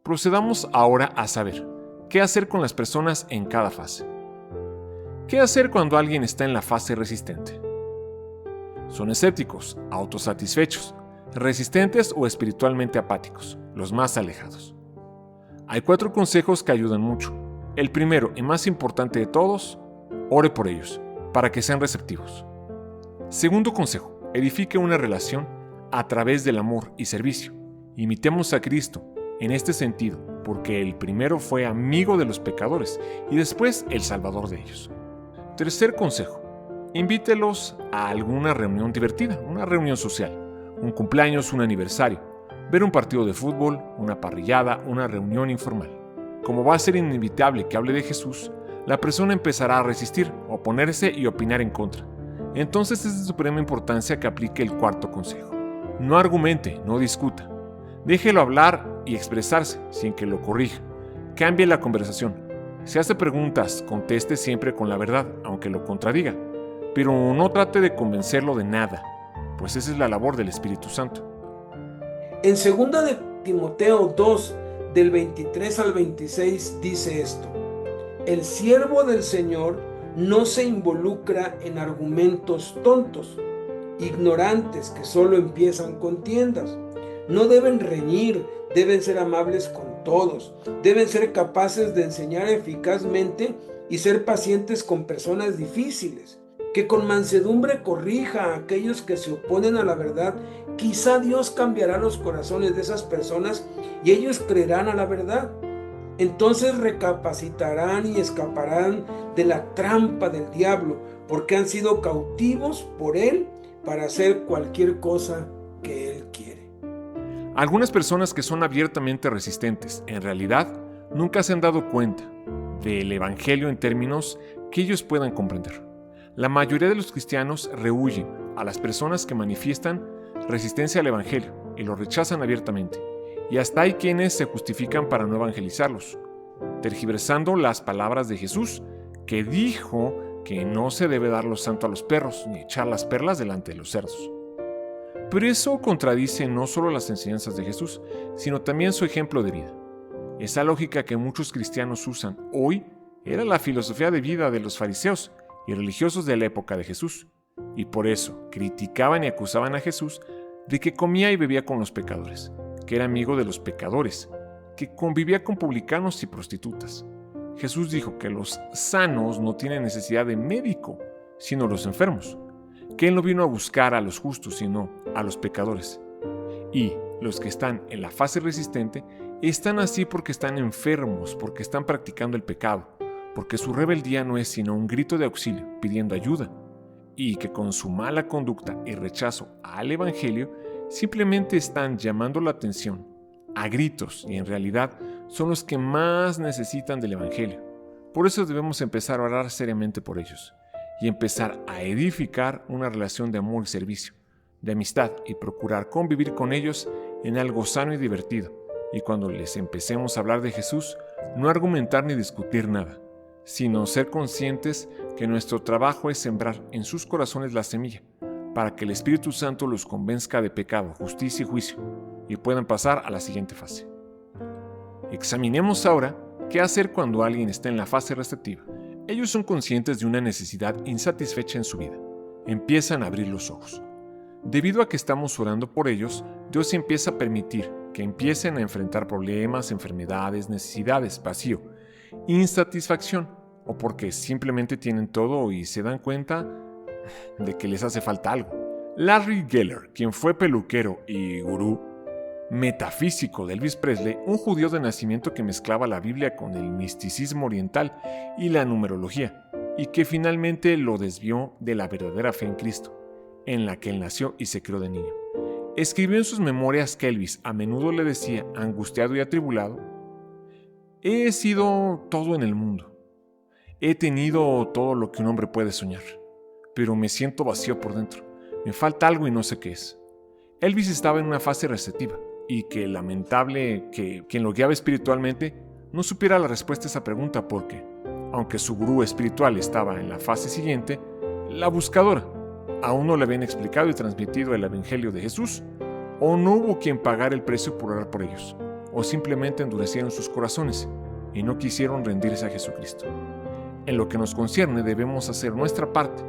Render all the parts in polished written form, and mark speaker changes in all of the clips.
Speaker 1: Procedamos ahora a saber qué hacer con las personas en cada fase. ¿Qué hacer cuando alguien está en la fase resistente? Son escépticos, autosatisfechos, resistentes o espiritualmente apáticos, los más alejados. Hay 4 consejos que ayudan mucho. El primero y más importante de todos, ore por ellos, para que sean receptivos. Segundo consejo, edifique una relación a través del amor y servicio. Imitemos a Cristo en este sentido, porque el primero fue amigo de los pecadores y después el salvador de ellos. Tercer consejo, invítelos a alguna reunión divertida, una reunión social, un cumpleaños, un aniversario, ver un partido de fútbol, una parrillada, una reunión informal. Como va a ser inevitable que hable de Jesús, la persona empezará a resistir, oponerse y opinar en contra. Entonces es de suprema importancia que aplique el cuarto consejo. No argumente, no discuta. Déjelo hablar y expresarse sin que lo corrija. Cambie la conversación. Si hace preguntas, conteste siempre con la verdad, aunque lo contradiga. Pero no trate de convencerlo de nada, pues esa es la labor del Espíritu Santo.
Speaker 2: En 2 de Timoteo 2, del 23 al 26, dice esto: el siervo del Señor no se involucra en argumentos tontos, ignorantes que solo empiezan contiendas. No deben reñir, deben ser amables con todos, deben ser capaces de enseñar eficazmente y ser pacientes con personas difíciles. Que con mansedumbre corrija a aquellos que se oponen a la verdad. Quizá Dios cambiará los corazones de esas personas y ellos creerán a la verdad. Entonces recapacitarán y escaparán de la trampa del diablo, porque han sido cautivos por él para hacer cualquier cosa que él quiere.
Speaker 1: Algunas personas que son abiertamente resistentes, en realidad, nunca se han dado cuenta del Evangelio en términos que ellos puedan comprender. La mayoría de los cristianos rehúyen a las personas que manifiestan resistencia al Evangelio y lo rechazan abiertamente. Y hasta hay quienes se justifican para no evangelizarlos, tergiversando las palabras de Jesús, que dijo que no se debe dar lo santo a los perros, ni echar las perlas delante de los cerdos. Pero eso contradice no solo las enseñanzas de Jesús, sino también su ejemplo de vida. Esa lógica que muchos cristianos usan hoy era la filosofía de vida de los fariseos y religiosos de la época de Jesús, y por eso criticaban y acusaban a Jesús de que comía y bebía con los pecadores, que era amigo de los pecadores, que convivía con publicanos y prostitutas. Jesús dijo que los sanos no tienen necesidad de médico, sino los enfermos, que Él no vino a buscar a los justos, sino a los pecadores. Y los que están en la fase resistente están así porque están enfermos, porque están practicando el pecado, porque su rebeldía no es sino un grito de auxilio pidiendo ayuda, y que con su mala conducta y rechazo al Evangelio simplemente están llamando la atención a gritos y en realidad son los que más necesitan del Evangelio. Por eso debemos empezar a orar seriamente por ellos y empezar a edificar una relación de amor y servicio, de amistad y procurar convivir con ellos en algo sano y divertido. Y cuando les empecemos a hablar de Jesús, no argumentar ni discutir nada, sino ser conscientes que nuestro trabajo es sembrar en sus corazones la semilla, para que el Espíritu Santo los convenzca de pecado, justicia y juicio, y puedan pasar a la siguiente fase. Examinemos ahora qué hacer cuando alguien está en la fase receptiva. Ellos son conscientes de una necesidad insatisfecha en su vida. Empiezan a abrir los ojos. Debido a que estamos orando por ellos, Dios empieza a permitir que empiecen a enfrentar problemas, enfermedades, necesidades, vacío, insatisfacción, o porque simplemente tienen todo y se dan cuenta de que les hace falta algo. Larry Geller, quien fue peluquero y gurú metafísico de Elvis Presley, un judío de nacimiento que mezclaba la Biblia con el misticismo oriental y la numerología, y que finalmente lo desvió de la verdadera fe en Cristo, en la que él nació y se crió de niño. Escribió en sus memorias que Elvis a menudo le decía, angustiado y atribulado: he sido todo en el mundo, he tenido todo lo que un hombre puede soñar, pero me siento vacío por dentro, me falta algo y no sé qué es. Elvis estaba en una fase receptiva, y que lamentable que quien lo guiaba espiritualmente no supiera la respuesta a esa pregunta porque, aunque su gurú espiritual estaba en la fase siguiente, la buscadora aún no le habían explicado y transmitido el Evangelio de Jesús, o no hubo quien pagara el precio por orar por ellos, o simplemente endurecieron sus corazones y no quisieron rendirse a Jesucristo. En lo que nos concierne debemos hacer nuestra parte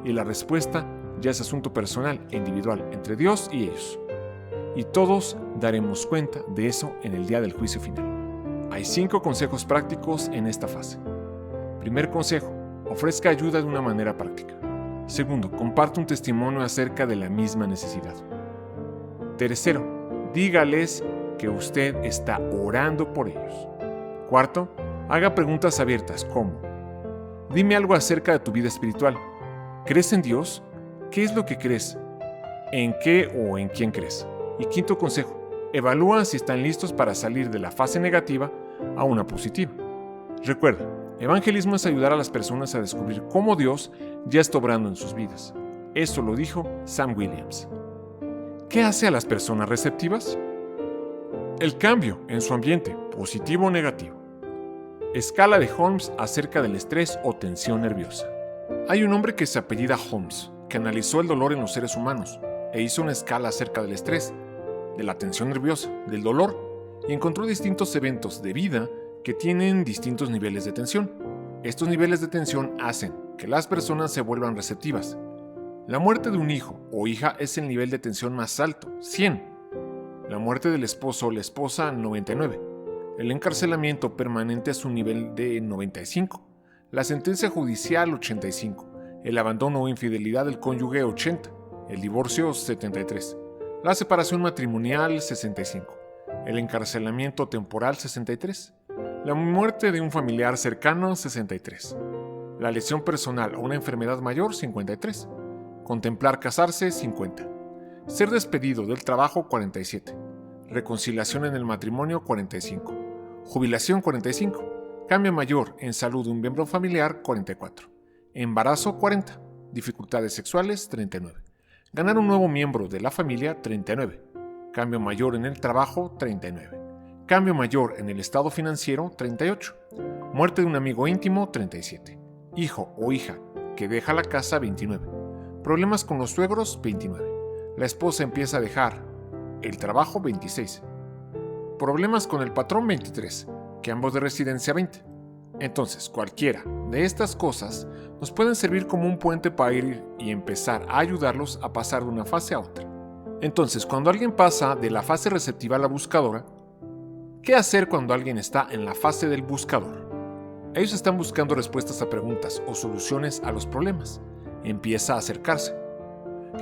Speaker 1: y la respuesta ya es asunto personal e individual entre Dios y ellos. Y todos daremos cuenta de eso en el día del juicio final. Hay 5 consejos prácticos en esta fase. Primer consejo, ofrezca ayuda de una manera práctica. Segundo, comparte un testimonio acerca de la misma necesidad. Tercero, dígales que usted está orando por ellos. Cuarto, haga preguntas abiertas como: dime algo acerca de tu vida espiritual. ¿Crees en Dios? ¿Qué es lo que crees? ¿En qué o en quién crees? Y quinto consejo, evalúa si están listos para salir de la fase negativa a una positiva. Recuerda, evangelismo es ayudar a las personas a descubrir cómo Dios ya está obrando en sus vidas. Eso lo dijo Sam Williams. ¿Qué hace a las personas receptivas? El cambio en su ambiente, positivo o negativo. Escala de Holmes acerca del estrés o tensión nerviosa. Hay un hombre que se apellida Holmes, que analizó el dolor en los seres humanos e hizo una escala acerca del estrés, de la tensión nerviosa, del dolor, y encontró distintos eventos de vida que tienen distintos niveles de tensión. Estos niveles de tensión hacen que las personas se vuelvan receptivas. La muerte de un hijo o hija es el nivel de tensión más alto, 100. La muerte del esposo o la esposa, 99. El encarcelamiento permanente es un nivel de 95. La sentencia judicial, 85. El abandono o infidelidad del cónyuge, 80. El divorcio, 73. La separación matrimonial, 65. El encarcelamiento temporal, 63. La muerte de un familiar cercano, 63. La lesión personal o una enfermedad mayor, 53. Contemplar casarse, 50. Ser despedido del trabajo, 47. Reconciliación en el matrimonio, 45. Jubilación, 45. Cambio mayor en salud de un miembro familiar, 44. Embarazo, 40. Dificultades sexuales, 39. Ganar un nuevo miembro de la familia, 39. Cambio mayor en el trabajo, 39. Cambio mayor en el estado financiero, 38. Muerte de un amigo íntimo, 37. Hijo o hija que deja la casa, 29. Problemas con los suegros, 29. La esposa empieza a dejar el trabajo, 26. Problemas con el patrón, 23. Cambios de residencia, 20. Entonces, cualquiera de estas cosas nos pueden servir como un puente para ir y empezar a ayudarlos a pasar de una fase a otra. Entonces, cuando alguien pasa de la fase receptiva a la buscadora, ¿qué hacer cuando alguien está en la fase del buscador? Ellos están buscando respuestas a preguntas o soluciones a los problemas. Empieza a acercarse.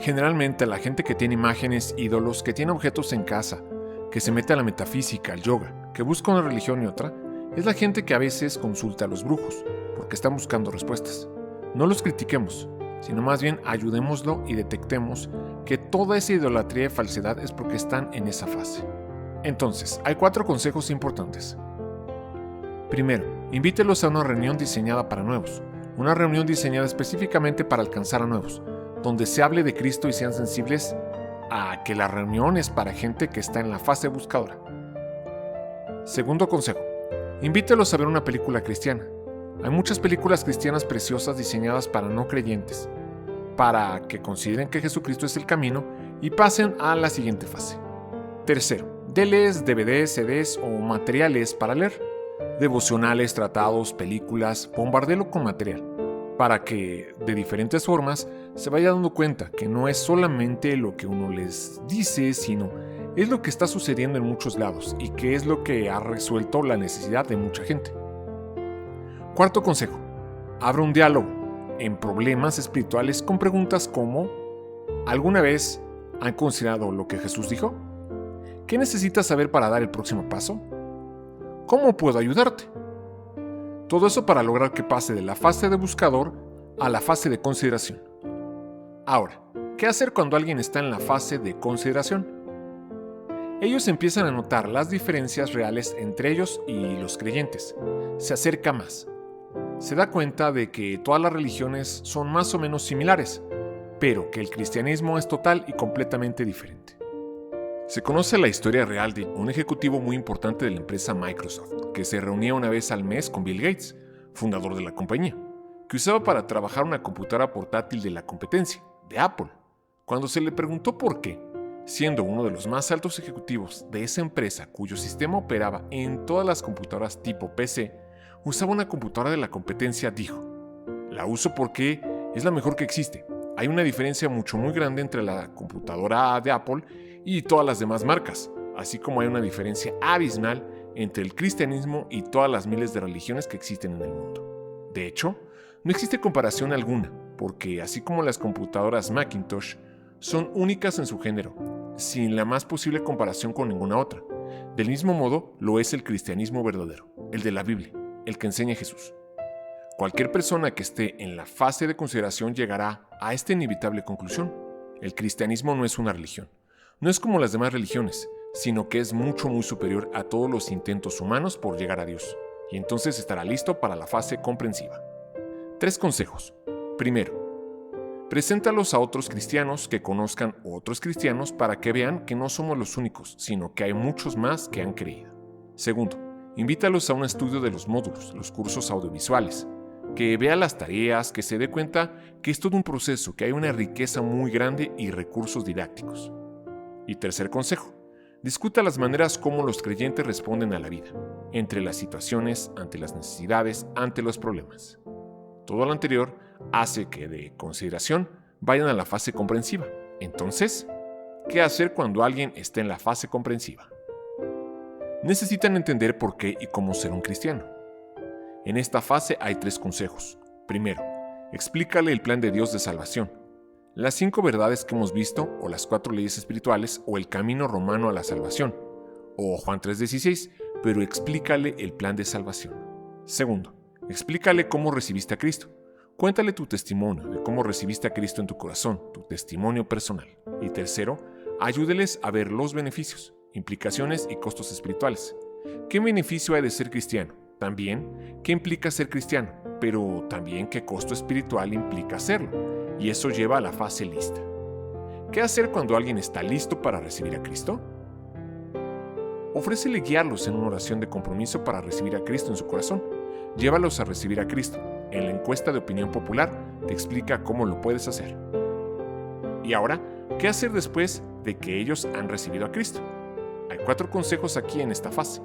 Speaker 1: Generalmente la gente que tiene imágenes, ídolos, que tiene objetos en casa, que se mete a la metafísica, al yoga, que busca una religión y otra, es la gente que a veces consulta a los brujos, porque están buscando respuestas. No los critiquemos, sino más bien ayudémoslo y detectemos que toda esa idolatría y falsedad es porque están en esa fase. Entonces, hay 4 consejos importantes. Primero, invítelos a una reunión diseñada para nuevos, una reunión diseñada específicamente para alcanzar a nuevos, donde se hable de Cristo y sean sensibles a que la reunión es para gente que está en la fase buscadora. Segundo consejo, invítelos a ver una película cristiana. Hay muchas películas cristianas preciosas diseñadas para no creyentes, para que consideren que Jesucristo es el camino y pasen a la siguiente fase. Tercero, deles DVDs, CDs o materiales para leer, devocionales, tratados, películas, bombardelo con material, para que, de diferentes formas, se vaya dando cuenta que no es solamente lo que uno les dice, sino es lo que está sucediendo en muchos lados y que es lo que ha resuelto la necesidad de mucha gente. Cuarto consejo, abra un diálogo en problemas espirituales con preguntas como: ¿alguna vez han considerado lo que Jesús dijo? ¿Qué necesitas saber para dar el próximo paso? ¿Cómo puedo ayudarte? Todo eso para lograr que pase de la fase de buscador a la fase de consideración. Ahora, ¿qué hacer cuando alguien está en la fase de consideración? Ellos empiezan a notar las diferencias reales entre ellos y los creyentes. Se acerca más. Se da cuenta de que todas las religiones son más o menos similares, pero que el cristianismo es total y completamente diferente. Se conoce la historia real de un ejecutivo muy importante de la empresa Microsoft, que se reunía una vez al mes con Bill Gates, fundador de la compañía, que usaba para trabajar una computadora portátil de la competencia, de Apple. Cuando se le preguntó por qué, siendo uno de los más altos ejecutivos de esa empresa cuyo sistema operaba en todas las computadoras tipo PC, usaba una computadora de la competencia, dijo: "La uso porque es la mejor que existe. Hay una diferencia muy grande entre la computadora de Apple y todas las demás marcas, así como hay una diferencia abismal entre el cristianismo y todas las miles de religiones que existen en el mundo. De hecho, no existe comparación alguna, porque así como las computadoras Macintosh son únicas en su género, sin la más posible comparación con ninguna otra, del mismo modo lo es el cristianismo verdadero, el de la Biblia, el que enseña Jesús. Cualquier persona que esté en la fase de consideración llegará a esta inevitable conclusión: el cristianismo no es una religión, no es como las demás religiones, sino que es muy superior a todos los intentos humanos por llegar a Dios, y entonces estará listo para la fase comprensiva. 3 consejos. Primero, preséntalos a otros cristianos que conozcan otros cristianos para que vean que no somos los únicos, sino que hay muchos más que han creído. Segundo, invítalos a un estudio de los módulos, los cursos audiovisuales, que vea las tareas, que se dé cuenta que es todo un proceso, que hay una riqueza muy grande y recursos didácticos. Y tercer consejo, discuta las maneras como los creyentes responden a la vida, entre las situaciones, ante las necesidades, ante los problemas. Todo lo anterior hace que de consideración vayan a la fase comprensiva. Entonces, ¿qué hacer cuando alguien esté en la fase comprensiva? Necesitan entender por qué y cómo ser un cristiano. En esta fase hay 3 consejos. Primero, explícale el plan de Dios de salvación, las 5 verdades que hemos visto, o las 4 leyes espirituales, o el camino romano a la salvación, o Juan 3:16, pero explícale el plan de salvación. Segundo, explícale cómo recibiste a Cristo. Cuéntale tu testimonio de cómo recibiste a Cristo en tu corazón, tu testimonio personal. Y tercero, ayúdeles a ver los beneficios, implicaciones y costos espirituales. ¿Qué beneficio hay de ser cristiano? También, ¿qué implica ser cristiano? Pero también, ¿qué costo espiritual implica serlo? Y eso lleva a la fase lista. ¿Qué hacer cuando alguien está listo para recibir a Cristo? Ofrécele guiarlos en una oración de compromiso para recibir a Cristo en su corazón. Llévalos a recibir a Cristo. En la encuesta de opinión popular te explica cómo lo puedes hacer. Y ahora, ¿qué hacer después de que ellos han recibido a Cristo? Hay 4 consejos aquí en esta fase.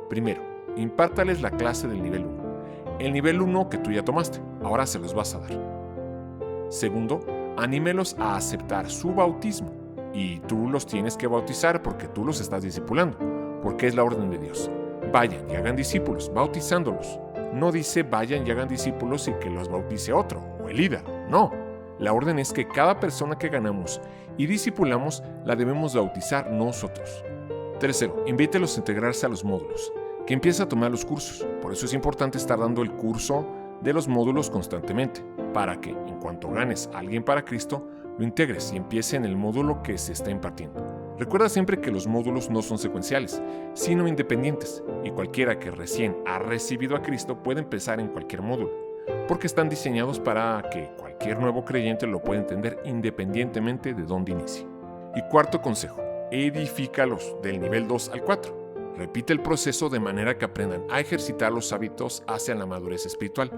Speaker 1: Primero, impártales la clase del nivel 1. El nivel 1 que tú ya tomaste, ahora se los vas a dar. Segundo, anímelos a aceptar su bautismo. Y tú los tienes que bautizar porque tú los estás discipulando, porque es la orden de Dios. Vayan y hagan discípulos, bautizándolos. No dice vayan y hagan discípulos y que los bautice otro, o el líder. No, la orden es que cada persona que ganamos y discipulamos la debemos bautizar nosotros. Tercero, invítelos a integrarse a los módulos, que empiece a tomar los cursos. Por eso es importante estar dando el curso de los módulos constantemente, para que, en cuanto ganes a alguien para Cristo, lo integres y empiece en el módulo que se está impartiendo. Recuerda siempre que los módulos no son secuenciales, sino independientes, y cualquiera que recién ha recibido a Cristo puede empezar en cualquier módulo, porque están diseñados para que cualquier nuevo creyente lo pueda entender independientemente de dónde inicie. Y cuarto consejo, edifícalos del nivel 2 al 4. Repite el proceso de manera que aprendan a ejercitar los hábitos hacia la madurez espiritual.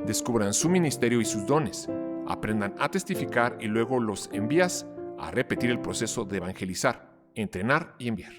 Speaker 1: Descubran su ministerio y sus dones. Aprendan a testificar y luego los envías a repetir el proceso de evangelizar, entrenar y enviar.